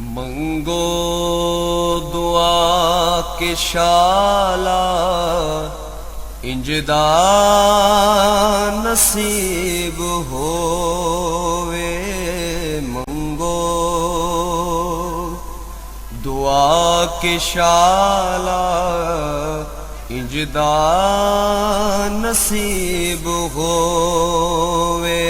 मंगो दुआ के शाला इंजदा नसीब होवे। मंगो दुआ के शाला इंजदा नसीब होवे।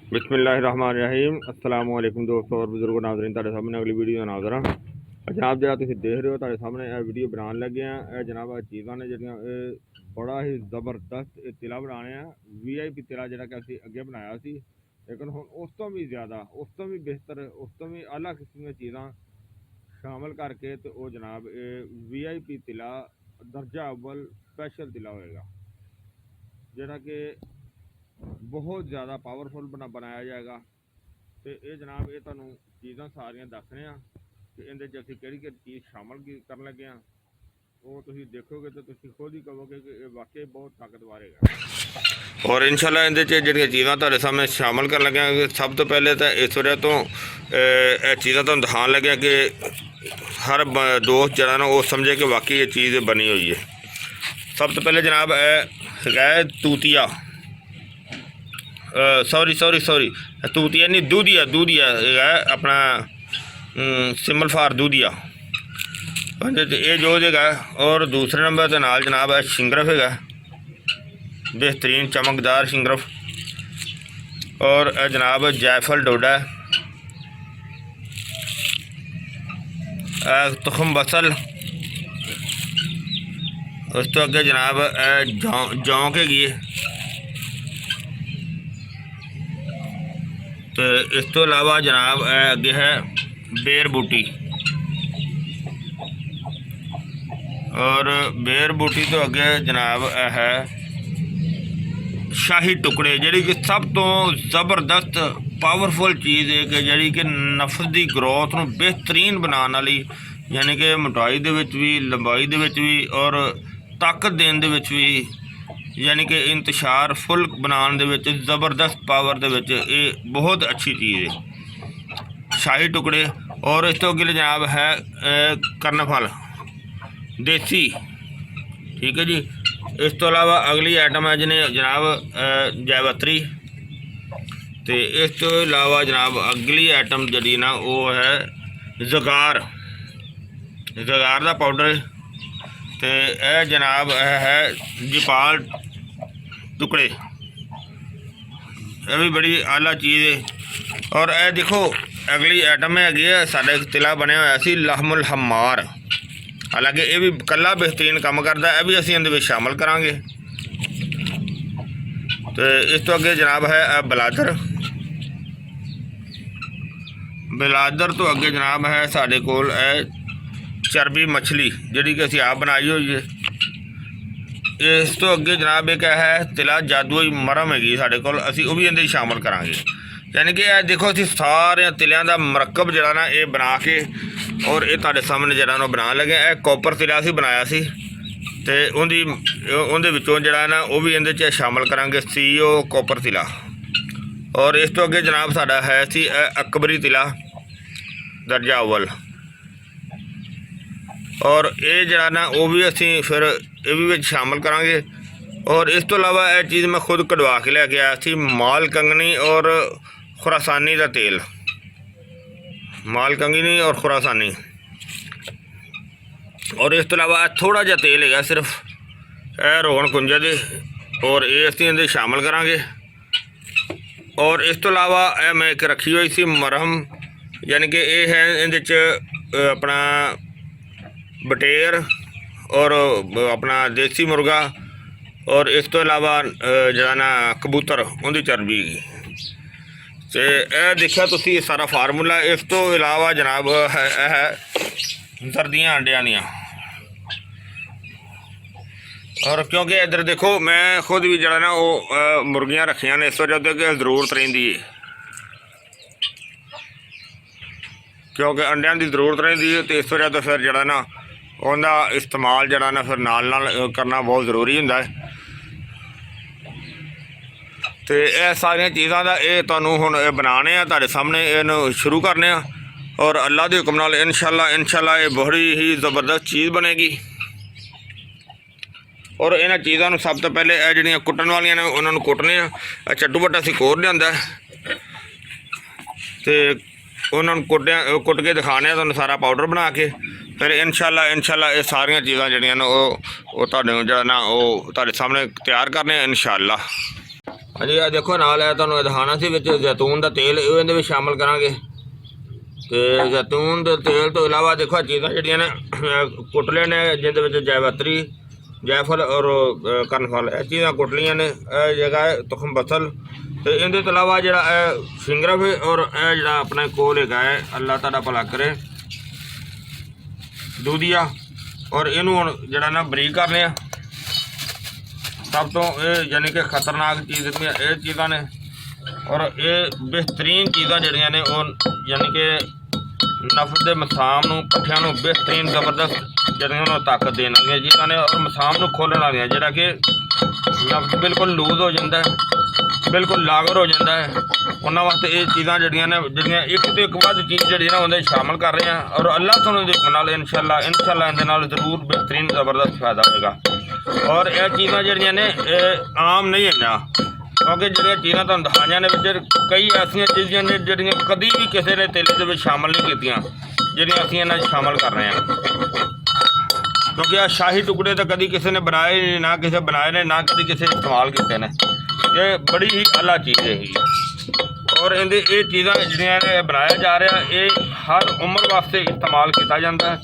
बिस्मिल्लाहिर्रहमानिर्रहीम। अस्सलाम वालेकुम दोस्तों और बुजुर्गों नाज़रीन, तुहाडे सामने अगली वीडियो नाल हाज़र हां। जनाब जरा तुसीं देख रहे हो तुहाडे सामने यह वीडियो बनाने लगे हैं। जनाब चीज़ां ने जिहड़ियां बड़ा ही ज़बरदस्त तिला बनाने हैं। VIP तिला जिहड़ा कि असीं अगे बनाया सी, लेकिन हुण उस तो भी ज़्यादा, उस तो भी बेहतर, उस तो भी आला किस्म दी चीज़ां शामिल करके तो वो जनाब VIP तिला दर्जा अव्वल स्पैशल तिला होएगा, जिहड़ा कि बहुत ज़्यादा पावरफुल बनाया जाएगा। तो ये जनाब ये तुहानूं चीज़ां सारियां दस रहे हैं कि इहदे च असीं किहड़ी चीज़ शामिल करन लगे हैं। वो तुसीं देखोगे तो तुसीं खुद ही कहोगे कि ये वाकई बहुत ताकतवर है। और इंशाल्लाह इहदे च जिहड़ियां चीज़ां तुहाडे सामने शामिल करन लगे हैं, सब तो पहले तो इस वजह तो चीज़ां तुहानूं दिखाउण लगे कि हर दोस्त जिहड़ा ना वो समझे कि वाकई ये चीज़ बनी हुई है। सब तो पहले जनाब है तूतिया, सॉरी तूतिया नहीं, दूधिया है अपना सिंबल फार दूधिया ये जो है। और दूसरे नंबर के नाल जनाब है शिंगरफ है, बेहतरीन चमकदार शिंगरफ। और जनाब जायफल डोडा, तुखम बसल। उस तो अगे जनाब जौंक हैगी। तो इस तो अलावा जनाब अगे है बेर बूटी, और बेर बूटी तो अगे जनाब है शाही टुकड़े, जी कि सब तो ज़बरदस्त पावरफुल चीज़ है कि जी कि नफ्स की ग्रोथ में बेहतरीन बनाने वाली, यानी कि मोटाई दे विच भी, लंबाई दे विच भी और ताकत देने दे विच भी, यानी कि इंतशार फुल बनाने दे विच ज़बरदस्त पावर दे विच ये बहुत अच्छी चीज़ है शाही टुकड़े। और इस तो अगे जनाब है कर्नफल देसी, ठीक है जी। इस तो अलावा अगली आइटम है जिन्हें जनाब जायवत्री। तो इस तो अलावा जनाब अगली आइटम जी ना वो है जगार का पाउडर। तो यह जनाब है जपाल टुकड़े, यह भी बड़ी आला चीज़ है। और यह देखो अगली आइटम है साडा तिला बनया होया सी लहमुल हमार, हालांकि यह भी कला बेहतरीन काम करता है, यह भी असीं इहदे विच शामिल करांगे। तो इस तो अगे जनाब है बिलादर तो अगे जनाब है साडे कोल चरबी मछली, जिहड़ी कि असीं आप बनाई हुई है। इस तो अगे जनाब एक है तिला जादूई मरम हैगी साडे कोल, असीं वो भी इहदे शामिल करांगे। यानी कि यह देखो असीं सारे तिलियां दा मरकब जिहड़ा ना ये बना के और ये तुहाडे सामने जिहड़ा ना बना लगे। यह कॉपर तिला असीं बनाया सी, ਤੇ ਉਹਦੇ ਵਿੱਚੋਂ ਜਿਹੜਾ ਨਾ ਉਹ ਵੀ ਇਹਦੇ 'ਚ ਸ਼ਾਮਲ ਕਰਾਂਗੇ CEO ਕੋਪਰ ਤਿਲਾ। ਔਰ ਇਸ ਤੋਂ ਅੱਗੇ ਜਨਾਬ ਸਾਡਾ ਹੈ ਸੀ ਅਕਬਰੀ ਤਿਲਾ ਦਰਜਾ ਅਵਲ। ਔਰ ਇਹ ਜਿਹੜਾ ਨਾ ਉਹ ਵੀ ਅਸੀਂ ਫਿਰ ਇਹ ਵੀ ਵਿੱਚ ਸ਼ਾਮਲ ਕਰਾਂਗੇ। ਔਰ ਇਸ ਤੋਂ ਇਲਾਵਾ ਇਹ ਚੀਜ਼ ਮੈਂ ਖੁਦ ਕਢਵਾ ਕੇ ਲੈ ਕੇ ਆਇਆ ਸੀ, ਮਾਲ ਕੰਗਣੀ ਔਰ ਖੁਰਾਸਾਨੀ ਦਾ ਤੇਲ, ਮਾਲ ਕੰਗਣੀ ਔਰ ਖੁਰਾਸਾਨੀ। ਔਰ ਇਸ ਤੋਂ ਇਲਾਵਾ ਥੋੜ੍ਹਾ ਜਿਹਾ ਤੇਲ ਹੈਗਾ ਸਿਰਫ ਇਹ ਰੋਹਨ ਕੁੰਜਾ ਦੇ, ਔਰ ਇਹ ਅਸੀਂ ਇਹਦੇ ਸ਼ਾਮਲ ਕਰਾਂਗੇ। ਔਰ ਇਸ ਤੋਂ ਇਲਾਵਾ ਇਹ ਮੈਂ ਇੱਕ ਰੱਖੀ ਹੋਈ ਸੀ ਮਰਹਮ, ਯਾਨੀ ਕਿ ਇਹ ਹੈ ਇਹਦੇ 'ਚ ਆਪਣਾ ਬਟੇਰ ਔਰ ਆਪਣਾ ਦੇਸੀ ਮੁਰਗਾ, ਔਰ ਇਸ ਤੋਂ ਇਲਾਵਾ ਜਿਹੜਾ ਨਾ ਕਬੂਤਰ ਉਹਦੀ ਚਰਬੀ ਹੈਗੀ। ਅਤੇ ਇਹ ਦੇਖਿਆ ਤੁਸੀਂ ਸਾਰਾ ਫਾਰਮੂਲਾ। ਇਸ ਤੋਂ ਇਲਾਵਾ ਜਨਾਬ ਹੈ ਸਰਦੀਆਂ ਅੰਡਿਆਂ ਦੀਆਂ। ਔਰ ਕਿਉਂਕਿ ਇੱਧਰ ਦੇਖੋ ਮੈਂ ਖੁਦ ਵੀ ਜਿਹੜਾ ਨਾ ਉਹ ਮੁਰਗੀਆਂ ਰੱਖੀਆਂ ਨੇ, ਇਸ ਵਜ੍ਹਾ ਤੋਂ ਕਿ ਜ਼ਰੂਰਤ ਰਹਿੰਦੀ ਹੈ, ਕਿਉਂਕਿ ਅੰਡਿਆਂ ਦੀ ਜ਼ਰੂਰਤ ਰਹਿੰਦੀ ਹੈ। ਅਤੇ ਇਸ ਵਜ੍ਹਾ ਤੋਂ ਫਿਰ ਜਿਹੜਾ ਨਾ ਉਹਦਾ ਇਸਤੇਮਾਲ ਜਿਹੜਾ ਨਾ ਫਿਰ ਨਾਲ ਕਰਨਾ ਬਹੁਤ ਜ਼ਰੂਰੀ ਹੁੰਦਾ ਹੈ। ਅਤੇ ਇਹ ਸਾਰੀਆਂ ਚੀਜ਼ਾਂ ਦਾ ਇਹ ਤੁਹਾਨੂੰ ਹੁਣ ਇਹ ਬਣਾਉਣੇ ਆ ਤੁਹਾਡੇ ਸਾਹਮਣੇ, ਇਹਨੂੰ ਸ਼ੁਰੂ ਕਰਨੇ ਆ। ਔਰ ਅੱਲਾ ਦੇ ਹੁਕਮ ਨਾਲ ਇਨਸ਼ਾਅੱਲਾ ਇਹ ਬੜੀ ਹੀ ਜ਼ਬਰਦਸਤ ਚੀਜ਼ ਬਣੇਗੀ। ਔਰ ਇਹਨਾਂ ਚੀਜ਼ਾਂ ਨੂੰ ਸਭ ਤੋਂ ਪਹਿਲੇ ਇਹ ਜਿਹੜੀਆਂ ਕੁੱਟਣ ਵਾਲੀਆਂ ਨੇ ਉਹਨਾਂ ਨੂੰ ਕੁੱਟਨੇ ਆ। ਚੱਟੂ ਵੱਟਾ ਅਸੀਂ ਕੋਰ ਲਿਆਂਦਾ ਅਤੇ ਉਹਨਾਂ ਨੂੰ ਕੁੱਟ ਕੇ ਦਿਖਾਣੇ ਆ ਤੁਹਾਨੂੰ ਸਾਰਾ ਪਾਊਡਰ ਬਣਾ ਕੇ। ਫਿਰ ਇਨਸ਼ਾਅੱਲਾ ਇਹ ਸਾਰੀਆਂ ਚੀਜ਼ਾਂ ਜਿਹੜੀਆਂ ਨੇ ਉਹ ਤੁਹਾਡੇ ਜਿਹੜਾ ਨਾ ਉਹ ਤੁਹਾਡੇ ਸਾਹਮਣੇ ਤਿਆਰ ਕਰਨੇ ਆ ਇਨਸ਼ਾਅੱਲਾ। ਹਾਂਜੀ ਇਹ ਦੇਖੋ ਨਾਲ ਇਹ ਤੁਹਾਨੂੰ ਦਿਖਾਉਣਾ ਸੀ ਵਿੱਚ ਜ਼ੈਤੂਨ ਦਾ ਤੇਲ, ਇਹ ਇਹਦੇ ਵਿੱਚ ਸ਼ਾਮਲ ਕਰਾਂਗੇ। ਅਤੇ ਜ਼ੈਤੂਨ ਦੇ ਤੇਲ ਤੋਂ ਇਲਾਵਾ ਦੇਖੋ ਚੀਜ਼ਾਂ ਜਿਹੜੀਆਂ ਨੇ ਕੁੱਟ ਲੈਣੇ, ਜਿਹਦੇ ਵਿੱਚ ਜੈਵਤਰੀ, ਜੈਫਲ ਔਰ ਕਰਨਫਲ, ਇਹ ਚੀਜ਼ਾਂ ਕੁੱਟ ਲਈਆਂ ਨੇ। ਇਹ ਜਗ੍ਹਾ ਹੈ ਤੁਖਮ ਬਸਲ, ਅਤੇ ਇਹਦੇ ਤੋਂ ਇਲਾਵਾ ਜਿਹੜਾ ਇਹ ਸ਼ਿੰਗਰਫ ਹੈ ਔਰ ਇਹ ਜਿਹੜਾ ਆਪਣੇ ਕੋਲ ਹੈਗਾ ਹੈ ਅੱਲਾ ਤੁਹਾਡਾ ਭਲਾ ਕਰੇ ਦੂਧੀਆ। ਔਰ ਇਹਨੂੰ ਹੁਣ ਜਿਹੜਾ ਨਾ ਬਰੀਕ ਕਰਨੇ ਆ। ਸਭ ਤੋਂ ਇਹ ਯਾਨੀ ਕਿ ਖਤਰਨਾਕ ਚੀਜ਼ ਇਹ ਚੀਜ਼ਾਂ ਨੇ। ਔਰ ਇਹ ਬਿਹਤਰੀਨ ਚੀਜ਼ਾਂ ਜਿਹੜੀਆਂ ਨੇ ਉਹ ਯਾਨੀ ਕਿ ਨਫਸ ਦੇ ਮਸਾਮ ਨੂੰ, ਪੱਠਿਆਂ ਨੂੰ ਬਿਹਤਰੀਨ ਜ਼ਬਰਦਸਤ ਜਿਹੜੀਆਂ ਉਹਨਾਂ ਨੂੰ ਤਾਕਤ ਦੇਣ ਵਾਲੀਆਂ ਚੀਜ਼ਾਂ ਨੇ, ਔਰ ਮਸਾਮ ਨੂੰ ਖੋਲ੍ਹਣ ਵਾਲੀਆਂ, ਜਿਹੜਾ ਕਿ ਨਫਸ ਬਿਲਕੁਲ ਲੂਜ਼ ਹੋ ਜਾਂਦਾ ਹੈ, ਬਿਲਕੁਲ ਲਾਗਰ ਹੋ ਜਾਂਦਾ ਹੈ, ਉਹਨਾਂ ਵਾਸਤੇ ਇਹ ਚੀਜ਼ਾਂ ਜਿਹੜੀਆਂ ਇੱਕ ਤੋਂ ਇੱਕ ਵੱਧ ਚੀਜ਼ ਜਿਹੜੀ ਨਾ ਉਹਦੇ ਸ਼ਾਮਲ ਕਰ ਰਹੇ ਹਾਂ। ਔਰ ਅੱਲਾਹ ਤੁਹਾਨੂੰ ਦੇ ਨਾਲ ਇਨਸ਼ਾਅੱਲਾ ਇਹਦੇ ਨਾਲ ਜ਼ਰੂਰ ਬਿਹਤਰੀਨ ਜ਼ਬਰਦਸਤ ਫਾਇਦਾ ਹੋਵੇਗਾ। ਔਰ ਇਹ ਚੀਜ਼ਾਂ ਜਿਹੜੀਆਂ ਨੇ ਇਹ ਆਮ ਨਹੀਂ ਹੈਗੀਆਂ, ਕਿਉਂਕਿ ਜਿਹੜੀਆਂ ਚੀਜ਼ਾਂ ਤੁਹਾਨੂੰ ਦਿਖਾਈਆਂ ਨੇ ਵਿੱਚ ਕਈ ਐਸੀਆਂ ਚੀਜ਼ਾਂ ਨੇ ਜਿਹੜੀਆਂ ਕਦੀ ਵੀ ਕਿਸੇ ਨੇ ਤੇਲ ਦੇ ਵਿੱਚ ਸ਼ਾਮਲ ਨਹੀਂ ਕੀਤੀਆਂ, ਜਿਹੜੀਆਂ ਅਸੀਂ ਇਹਨਾਂ 'ਚ ਸ਼ਾਮਲ ਕਰ ਰਹੇ ਹਾਂ। ਕਿਉਂਕਿ ਆ ਸ਼ਾਹੀ ਟੁਕੜੇ ਤਾਂ ਕਦੀ ਕਿਸੇ ਨੇ ਬਣਾਏ ਨਾ, ਕਿਸੇ ਬਣਾਏ ਨੇ ਨਾ, ਕਦੀ ਕਿਸੇ ਨੇ ਇਸਤੇਮਾਲ ਕੀਤੇ ਨੇ। ਇਹ ਬੜੀ ਹੀ ਆਲਾ ਚੀਜ਼ ਹੈਗੀ। ਔਰ ਇਹਦੇ ਇਹ ਚੀਜ਼ਾਂ ਜਿਹੜੀਆਂ ਨੇ ਬਣਾਇਆ ਜਾ ਰਿਹਾ, ਇਹ ਹਰ ਉਮਰ ਵਾਸਤੇ ਇਸਤੇਮਾਲ ਕੀਤਾ ਜਾਂਦਾ ਹੈ।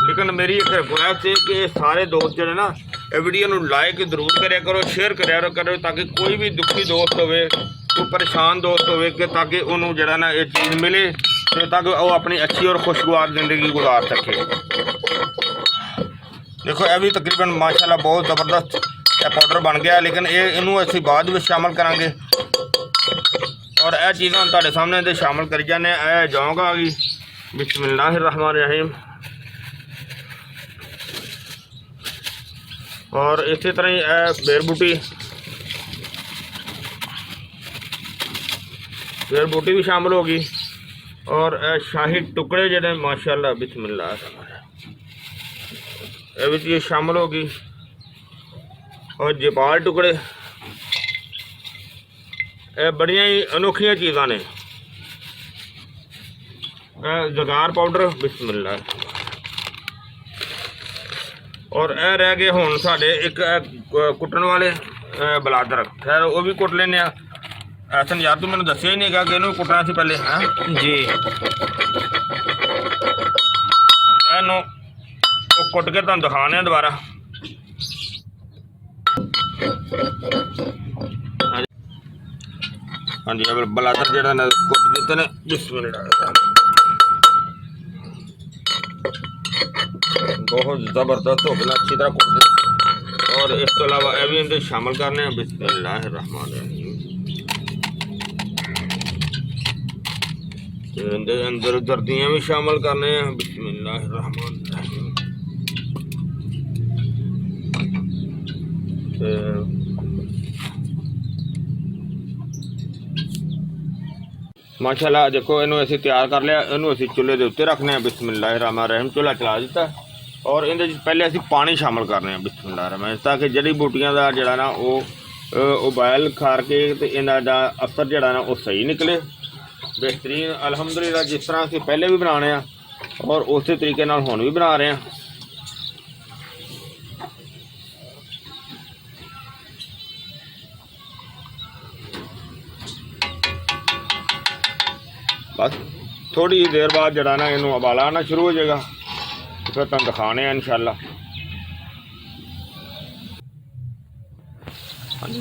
ਲੇਕਿਨ ਮੇਰੀ ਇੱਕ ਰਿਕੁਐਸਟ ਹੈ ਕਿ ਸਾਰੇ ਦੋਸਤ ਜਿਹੜੇ ਨਾ ਇਹ ਵੀਡੀਓ ਨੂੰ ਲਾਈਕ ਜ਼ਰੂਰ ਕਰਿਆ ਕਰੋ, ਸ਼ੇਅਰ ਕਰਿਆ ਕਰੋ, ਤਾਂ ਕਿ ਕੋਈ ਵੀ ਦੁਖੀ ਦੋਸਤ ਹੋਵੇ, ਕੋਈ ਪਰੇਸ਼ਾਨ ਦੋਸਤ ਹੋਵੇ, ਕਿ ਤਾਂ ਕਿ ਉਹਨੂੰ ਜਿਹੜਾ ਨਾ ਇਹ ਚੀਜ਼ ਮਿਲੇ ਅਤੇ ਤਾਂ ਕਿ ਉਹ ਆਪਣੀ ਅੱਛੀ ਔਰ ਖੁਸ਼ਗਵਾਰ ਜ਼ਿੰਦਗੀ ਗੁਜ਼ਾਰ ਸਕੇ। ਦੇਖੋ ਇਹ ਵੀ ਤਕਰੀਬਨ ਮਾਸ਼ਾਅੱਲਾ ਬਹੁਤ ਜ਼ਬਰਦਸਤ ਇਹ ਪਾਊਡਰ ਬਣ ਗਿਆ। ਲੇਕਿਨ ਇਹਨੂੰ ਅਸੀਂ ਬਾਅਦ ਵਿੱਚ ਸ਼ਾਮਲ ਕਰਾਂਗੇ। ਔਰ ਇਹ ਚੀਜ਼ਾਂ ਤੁਹਾਡੇ ਸਾਹਮਣੇ ਤੇ ਸ਼ਾਮਲ ਕਰੀ ਜਾਂਦੇ। ਇਹ ਜੌਂਗ ਆ ਗਈ, ਬਿਸਮਿल्लाहिर रहमान रहीम। और इस तरह ही बेर बूटी भी शामिल होगी। और शाही टुकड़े जड़े माशाअल्लाह बिस्मिल्लाह ये शामिल होगी। और जपाल टुकड़े बड़िया ही अनोखिया चीज़ा ने। जगार पाउडर बिस्मिल्लाह। और यह रह गए हुण साडे एक कुटन वाले बलादर, खैर वो भी कुट लेने। ऐसा यार तू मैंने दसिया ही नहीं कि इनू कुटना सी पहले है जी। इनू कुट के तुहानू दिखाने दोबारा। हाँ जी बलादर जिहड़ा ने कुट दिते ने बिस्मिल्लाह। बहुत ज़बरदस्त हो गया, अच्छी तरह कुट। और इस तो अलावा यह भी इनके शामिल करने हैं बिस्मिल्लाहिर रहमान रहीम। इनके अंदर दर्दियाँ भी शामिल करने हैं बिस्मिल्लाहिर रहमान रहीम। माशाल्लाह देखो इनू असीं तैयार कर लिया। इनू असीं चुल्हे के उत्ते रखने हैं। बिस्मिल्लाहिर्रहमानिर्रहीम चूल्हा चला दिता और इहदे पहले असीं पानी शामिल करने हैं बिस्मिल्लाहिर्रहमानिर्रहीम, ताकि जड़ी बूटियां का जिहड़ा ना वो उबाइल करके तो इन्हां दा असर जिहड़ा ना वो सही निकले बेहतरीन। अल्हम्दुलिल्लाह जिस तरह असीं पहले भी बनाने हैं और उस तरीके नाल हुण भी बना रहे हैं। बस थोड़ी देर बाद जड़ा ना इनू उबाला आना शुरू हो जाएगा, फिर तुम दिखाने हैं इंशाल्लाह। हाँ जी,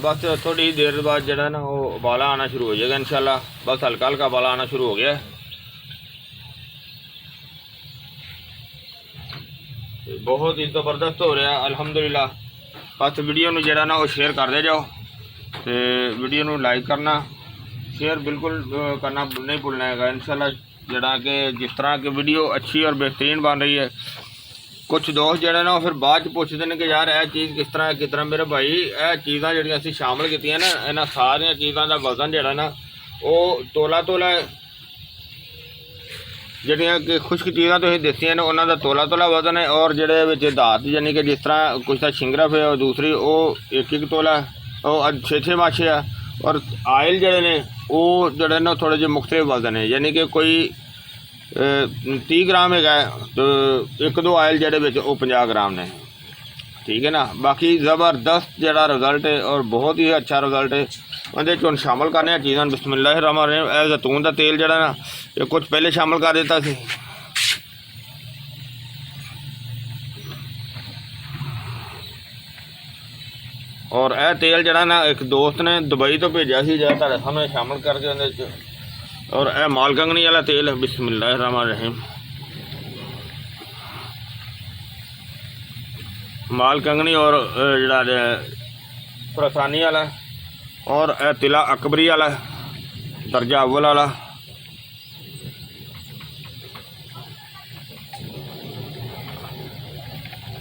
बस थोड़ी देर बाद जड़ा ना वो उबाला आना शुरू हो जाएगा इंशाल्लाह। बस हल्का हल्का उबाला आना शुरू हो गया है। बहुत ही ज़बरदस्त हो रहा है अल्हम्दुलिल्लाह। बस वीडियो नू जड़ा ना वो शेयर कर दे जाओ, तो वीडियो नू लाइक करना शेयर बिल्कुल करना नहीं भूलना है इंशाल्लाह। जड़ा कि जिस तरह की वीडियो अच्छी और बेहतरीन बन रही है, कुछ दोस्त जड़े ना फिर बाद पूछते हैं कि यार यह चीज़ किस तरह मेरे भाई यह चीज़ां जड़ियां असीं शामिल कीतियां ना, इन्हां सारियां चीज़ां दा वजन जड़ा ना वो तोला जड़ियां कि खुश्क चीज़ां तुसीं दसियां ने उन्हां दा तोला वजन है। और जिहड़े विच धात यानी कि जिस तरह कुछ दा शिंगरफ है और दूसरी वो एक तोला वो 6 माशे है। और आयल जड़े ने वो जड़े ना थोड़े जे मुख्तलिफ वजन है, यानी कि कोई 30 ग्राम है तो 1-2 आयल जड़े विच वो 50 ग्राम ने, ठीक है ना। बाकी ज़बरदस्त जड़ा रिजल्ट है और बहुत ही अच्छा रिजल्ट है। उहदे च शामिल करने चीज़ां बिस्मिल्लाहिर्रहमानिर्रहीम। जैतून का तेल जड़ा ना ये कुछ पहले शामिल कर दिता सी। और यह तेल जड़ा ना एक दोस्त ने दुबई तो भेजा सी, जरा तुहाडे सामने शामिल करके उहदे च। और यह मालकंगनी वाला तेल है बिस्मिल्लाहिर्रहमानिर्रहीम, मालकंगनी और जड़ा खुरासानी वाला, और यह तिला अकबरी वाला दर्जा अव्वल वाला।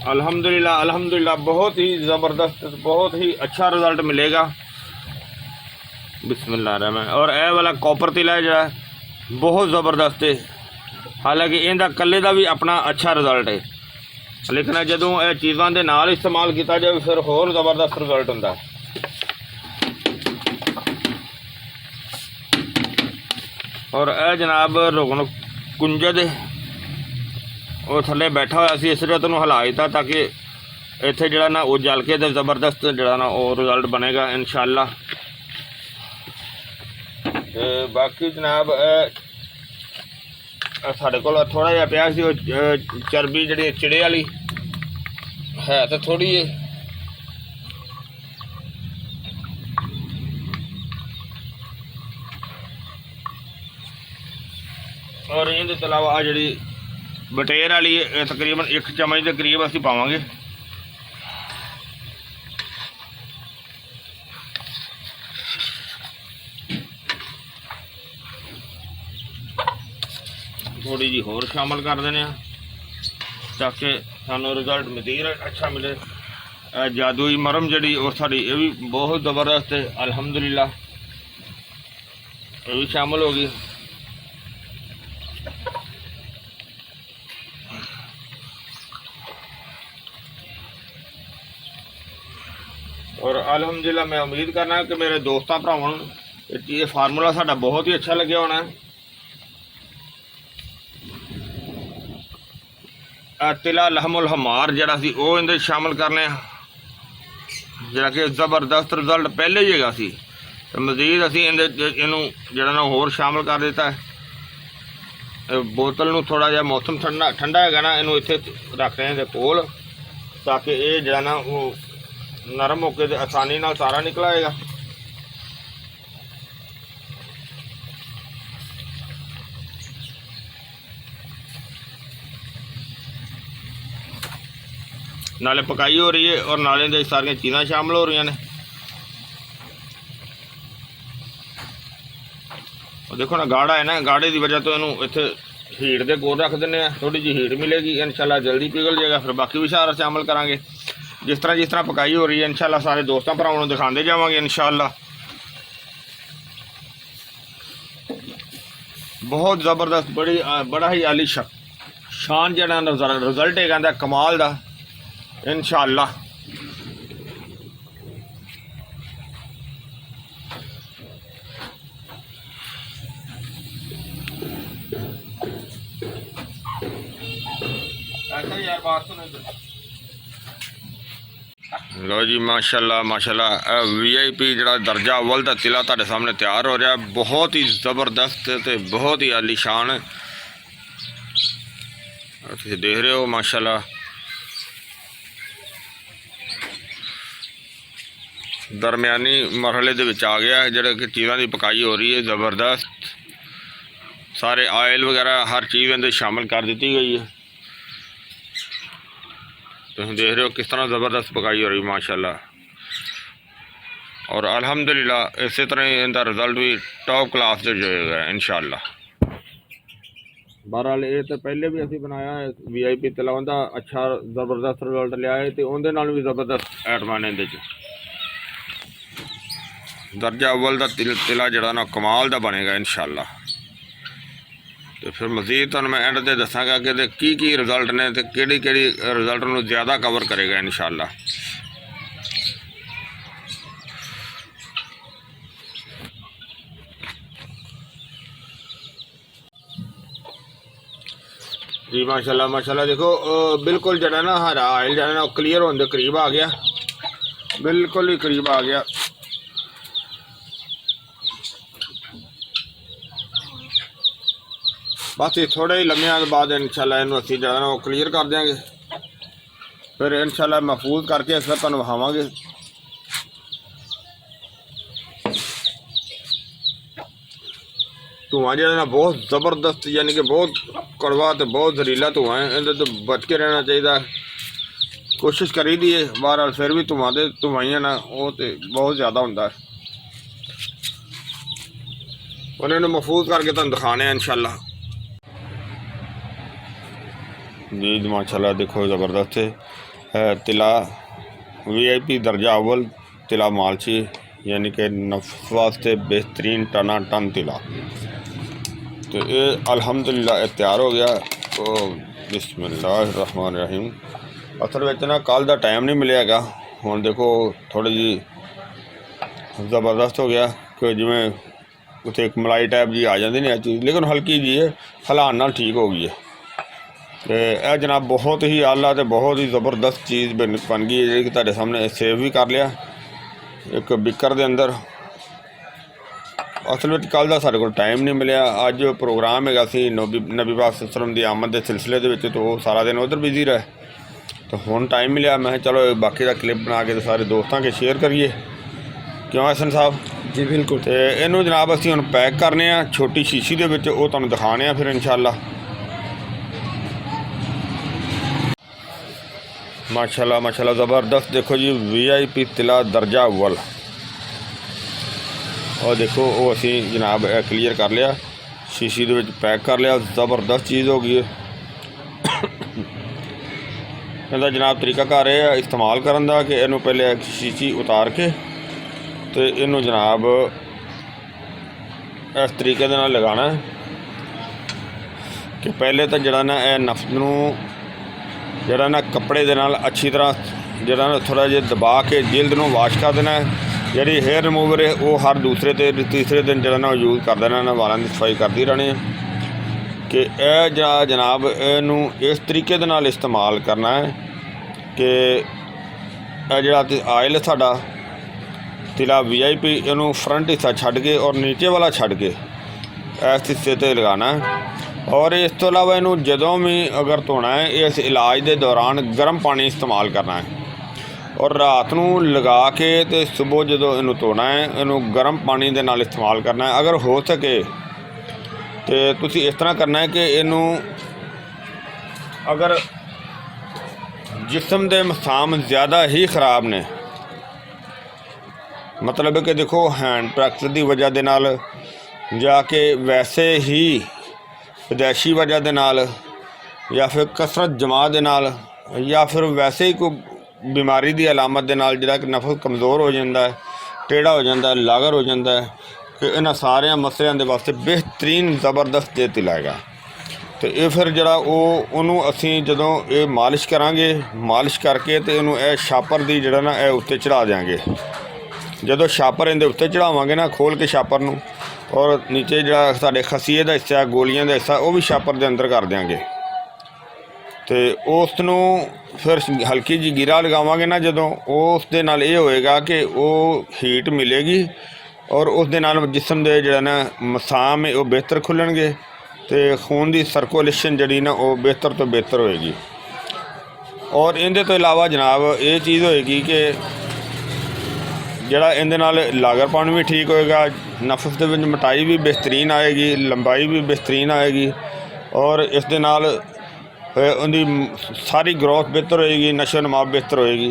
अल्हम्दुलिल्लाह बहुत ही ज़बरदस्त बहुत ही अच्छा रिजल्ट मिलेगा बिस्मिल्लाहिर्रहमान। और यह वाला कॉपर तिला है जो बहुत ज़बरदस्त है, हालांकि इनका कल्ले का भी अपना अच्छा रिजल्ट है, लेकिन जदों यह चीज़ों के नाल इस्तेमाल किया जाए फिर होर ज़बरदस्त रिजल्ट होंदा है। और यह जनाब रुकन कुंजद वो थले बैठा हुआ सी, इसलिए तुहानूं हिला दिता ताकि इत्थे जड़ा ना वो जल के ज़बरदस्त जड़ा ना वो रिजल्ट बनेगा इंशाअल्लाह। बाकी जनाब साढ़े कोल थोड़ा जिहा पिया सी चर्बी जी चिड़े वाली है तो थोड़ी है, और इहदे तो अलावा जी बटेर वाली तकरीबन 1 चम्मच के करीब असीं पावांगे। थोड़ी जी होर शामिल कर देने ताकि सानू रिजल्ट मज़ीद अच्छा मिले। जादुई मरम जी वो साड़ी ये भी बहुत ज़बरदस्त है अल्हम्दुलिल्लाह, ये भी शामिल होगी। और अल्हम्दुलिल्लाह मैं उम्मीद करना कि मेरे दोस्तों भरावां ये फार्मूला साडा बहुत ही अच्छा लगे होना है। तिला लहमुल हमार जड़ा सी वो इहदे शामिल करने जड़ा कि ज़बरदस्त रिजल्ट पहले ही हैगा सी, तो मजीद असीं इनू जड़ा ना होर शामिल कर दिता है। बोतल नू थोड़ा जिहा मौसम ठंडा हैगा ना इनू इत्थे रख रहे हैं कोल, ताकि ये जड़ा ना वो नरम होकर आसानी नाल सारा निकल आएगा। नाले पकाई हो रही है और नाले दे सारियां चीज़ां शामिल हो रही ने। और देखो ना गाढ़ा है ना, गाढ़े की वजह तो इनू इत्थे हीट के कोल रख देने, थोड़ी जी हीट मिलेगी इंशाल्लाह जल्दी पिघल जाएगा, फिर बाकी भी सारा शामिल करांगे। जिस तरह पकाई हो रही है इंशाल्लाह सारे दोस्तों भरावां नूं दिखाते जावांगे इंशाल्लाह। बहुत ज़बरदस्त बड़ा ही आली शान जिहड़ा रिजल्ट है कहंदा कमाल दा इंशाल्लाह। लो जी माशाल्लाह माशाल्लाह VIP जड़ा दर्जा अव्वल का तिला तुहाडे सामने तैयार हो रहा, बहुत ही ज़बरदस्त ते बहुत ही आलीशान तुसीं देख रहे हो माशाल्लाह। दरम्यानी मरहले दे विच आ गया जिहड़े कि चीज़ां की पकाई हो रही है ज़बरदस्त। सारे आयल वगैरह हर चीज़ इहदे शामिल कर दी गई है। तुम देख रहे हो किस तरह ज़बरदस्त पकाई हो रही माशाल्लाह। और अल्हम्दुलिल्लाह इस तरह इनका रिजल्ट भी टॉप क्लास जो होगा इंशाल्लाह। बहरहाल ये तो पहले भी असी बनाया VIP तिला उनका अच्छा ज़बरदस्त रिजल्ट लिया है, तो उनके नाल भी ज़बरदस्त आइटमां ने इहदे च। दर्जा अव्वल का तिला जड़ा ना कमाल का बनेगा इंशाल्लाह। तो फिर मज़ीद तुहानूं मैं एंड ते दसांगा कि की रिजल्ट ने तो किहड़ी रिजल्ट नूं ज़्यादा कवर करेगा इंशाल्लाह। जी माशाल्लाह माशाल्लाह देखो बिल्कुल जड़ा ना हरा आयल जड़ा ना क्लीयर होने के करीब आ गया, बिल्कुल ही करीब आ गया। बस ये थोड़े ही लम्हे के बाद इंशाल्लाह इनू असी जो ना क्लीयर कर देंगे, फिर इंशाल्लाह महफूज करके फिर तुहानूं विखावांगे। धुआं जो ना बहुत ज़बरदस्त यानी कि बहुत कड़वा तो बहुत जहरीला धुआं है, इहदे तो बच के रहना चाहिए। कोशिश करी दी है बहरहाल फिर भी धुआं है ना वो तो बहुत ज़्यादा होंदा है। उन्होंने महफूज करके तुहानूं दिखाने इंशाल्लाह। जी माशाल्लाह देखो ज़बरदस्त है तिला VIP दर्जा अव्वल तिला मालची यानी कि नफ्स वास्ते बेहतरीन टन तिला। तो ये अल्हम्दुलिल्लाह तैयार हो गया। तो बिस्मिल्लाहिर्रहमानिर्रहीम। असल में ना कल का टाइम नहीं मिलेगा, हुण देखो थोड़ी जी ज़बरदस्त हो गया कि जिमें उत्थे एक मलाई टाइप जी आ जाती नहीं चीज़, लेकिन हल्की जी है हलान नाल ठीक हो गई है। तो यह जनाब बहुत ही आला तो बहुत ही ज़बरदस्त चीज़ बन गई है जी। तुहाडे सामने सेव भी कर लिया एक बिकर दे अंदर। असल में कल का साढ़े को टाइम नहीं मिलया, अज प्रोग्राम है सी नबी पाक सल्लम की आमद के सिलसिले के, तो सारा दिन उधर बिजी रहे। तो हुण टाइम मिलया, मैं चलो बाकी का क्लिप बना के सारे दोस्तों के शेयर करिए, क्यों हसन साहब जी? बिल्कुल। तो इनू जनाब असीं हुण पैक करने छोटी शीशी के विच, वो तुहानूं दिखाने फिर इंशाल्लाह। माशाल्लाह माशाल्लाह ज़बरदस्त देखो जी VIP तिला दर्जा अव्वल। और देखो वो असी जनाब क्लीयर कर लिया, शीशी दे विच पैक कर लिया, ज़बरदस्त चीज़ हो गई है। इहदा जनाब तरीकाकार है इस्तेमाल करन दा कि इनू पहले शीशी उतार के तो इनू जनाब इस तरीके दे नाल लगाना है कि पहले तो जड़ा ना यह नफ्स नूं जरा ना कपड़े दे नाल अच्छी तरह जरा ना थोड़ा जिहा दबा के जिल्द नूं वाश कर देना है। जी हेयर रिमूवर है वो हर दूसरे ते तीसरे दिन जरा ना यूज़ कर देना है, वालों की सफाई करती रहनी है। कि यह जनाब इनू इस तरीके दे नाल इस्तेमाल करना है कि जड़ा आयल साडा तिला VIP इनू फ्रंट हिस्सा छड्ड के और नीचे वाला छड्ड के इस हिस्से ते लगाना है। और इस तो अलावा इनू जदों भी अगर धोना है इस इलाज के दौरान गर्म पानी इस्तेमाल करना है, और रात नूं लगा के तो सुबह जदों इनू धोना है इनू गर्म पानी दे नाल इस्तेमाल करना है। अगर हो सके तो तुसी इस तरह करना है कि इनू अगर जिस्म दे मसाम ज़्यादा ही ख़राब ने, मतलब कि देखो हैंड प्रैक्टिस की वजह दे नाल जाके वैसे ही पैदाइशी वजह दे नाल या फिर कसरत जमा दे नाल या फिर वैसे ही कोई बीमारी की अलामत के नाल जिहड़ा कि नफस कमज़ोर हो जाता है, टेढ़ा हो जाता है, लागर हो जाता है, कि इन्हां सारियां मसलियां दे वास्ते बेहतरीन ज़बरदस्त ये तिल हैगा। तो ये फिर जरा वो असी जदों ये मालिश करांगे, मालिश करके तो इनू यह छापर की जरा ना यह उत्ते चढ़ा देंगे। जदों छापर इहदे उत्ते चढ़ावांगे ना, खोल के छापर नूं, और नीचे जरा साडे खसीए का हिस्सा, गोलियां का हिस्सा, वो भी छापर के अंदर कर देंगे। तो उस नूं फिर हल्की जी गिरा लगावांगे ना जदों, उस दे नाल ये होएगा कि वो हीट मिलेगी और उस दे नाल जिस्म दे जरा ना मसाम है वो बेहतर खुलणगे, तो खून की सर्कुलेशन जी ना वो बेहतर तो बेहतर होएगी। और इहदे तो इलावा जनाब ये चीज़ होएगी कि जड़ा इहदे नाल लागरपन भी ठीक होएगा, नफस दे विच मोटाई भी बेहतरीन आएगी, लंबाई भी बेहतरीन आएगी, और इस दे नाल उनकी सारी ग्रोथ बेहतर होएगी, नशो नमा बेहतर होएगी।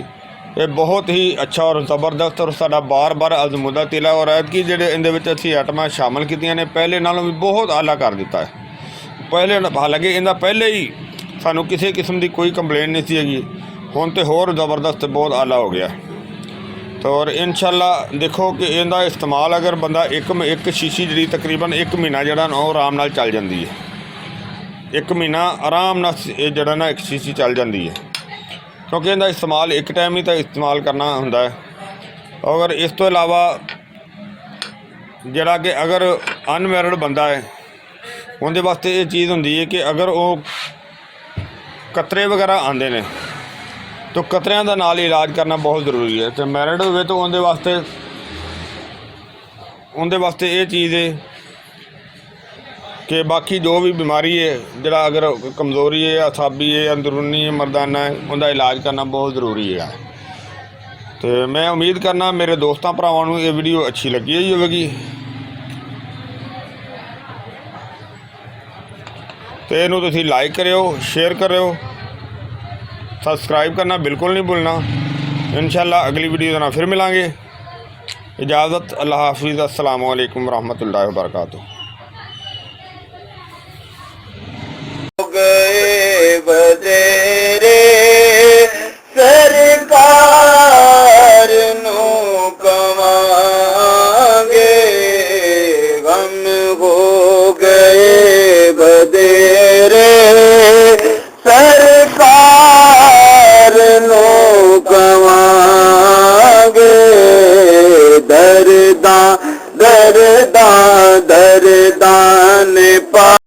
ये बहुत ही अच्छा और ज़बरदस्त और साडा बार बार आजमूदा तिल है। और ऐतकी जिहड़े इहदे विच असीं आइटमां शामिल कीतियां ने पहले नालों भी बहुत आला कर दिता है। पहले हालांकि इहदा पहले ही सानू किसी किस्म की कोई कंप्लेन नहीं सी हैगी, हुण तो होर ज़बरदस्त बहुत आला हो गया। तो और इंशाअल्लाह देखो कि इहदा इस्तेमाल अगर बंदा एक शीशी जी तकरीबन 1 महीना जड़ा ना आराम नाल चल जाती है। 1 महीना आराम नाल जड़ा ना 1 शीशी चल जाती है, क्योंकि इहदा इस्तेमाल एक टाइम ही तो इस्तेमाल करना हुंदा है। अगर इस तो इलावा जड़ा कि अगर अनमैरिड बंदा है उनके वास्ते ये चीज़ होंदी है कि अगर वो कतरे वगैरह आते हैं तो कतरियां का नाल इलाज करना बहुत ज़रूरी है। तो मैरिड होवे तो उनके वास्ते ये चीज़ है कि बाकी जो भी बीमारी है, जरा अगर कमज़ोरी है, असाबी है, अंदरूनी है, मर्दाना है, उनका इलाज करना बहुत ज़रूरी है। तो मैं उम्मीद करना मेरे दोस्तों भरावां नूं ये वीडियो अच्छी लगी ही होगी। तो इनू तुसीं लाइक करियो, शेयर करियो, सबसक्राइब करना बिल्कुल नहीं भूलना। इंशाअल्लाह अगली वीडियो नाल फिर मिलांगे। इजाज़त, अल्लाह हाफिज़, अस्सलामु अलैकुम रहमतुल्लाहि व बरकातुहू। गए बदे